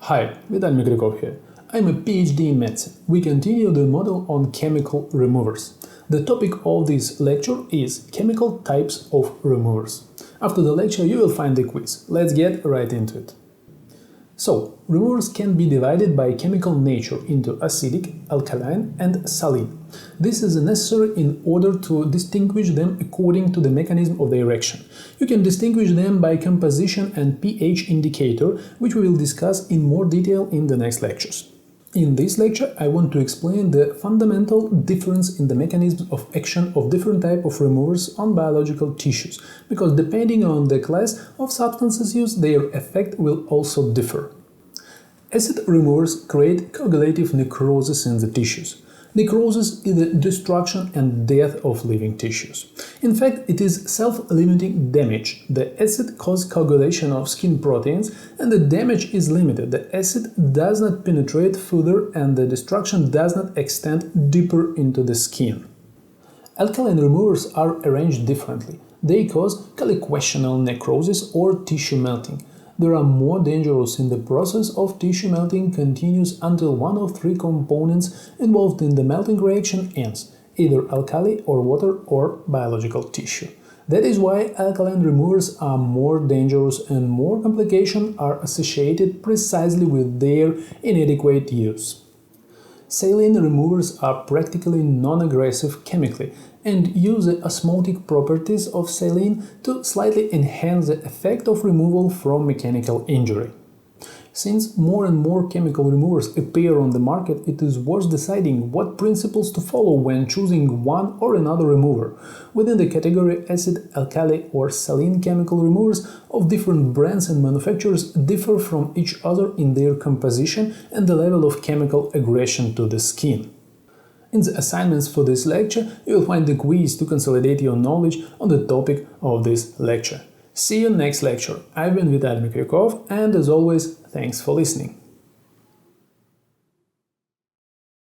Hi, Vitaly Mikrikov here. I'm a PhD in medicine. We continue the model on chemical removers. The topic of this lecture is chemical types of removers. After the lecture you will find the quiz. Let's get right into it. So, removers can be divided by chemical nature into acidic, alkaline and saline. This is necessary in order to distinguish them according to the mechanism of their action. You can distinguish them by composition and pH indicator, which we will discuss in more detail in the next lectures. In this lecture, I want to explain the fundamental difference in the mechanisms of action of different types of removers on biological tissues, because depending on the class of substances used, their effect will also differ. Acid removers create coagulative necrosis in the tissues. Necrosis is the destruction and death of living tissues. In fact, it is self-limiting damage. The acid causes coagulation of skin proteins, and the damage is limited. The acid does not penetrate further, and the destruction does not extend deeper into the skin. Alkaline removers are arranged differently. They cause caliquational necrosis or tissue melting. They are more dangerous in the process of tissue melting continues until one of three components involved in the melting reaction ends, either alkali or water or biological tissue. That is why alkaline removers are more dangerous and more complications are associated precisely with their inadequate use. Saline removers are practically non-aggressive chemically and use the osmotic properties of saline to slightly enhance the effect of removal from mechanical injury. Since more and more chemical removers appear on the market, it is worth deciding what principles to follow when choosing one or another remover. Within the category acid, alkali or saline, chemical removers of different brands and manufacturers differ from each other in their composition and the level of chemical aggression to the skin. In the assignments for this lecture, you will find the quiz to consolidate your knowledge on the topic of this lecture. See you next lecture. I've been Vitaly Mikrikov, and as always, thanks for listening.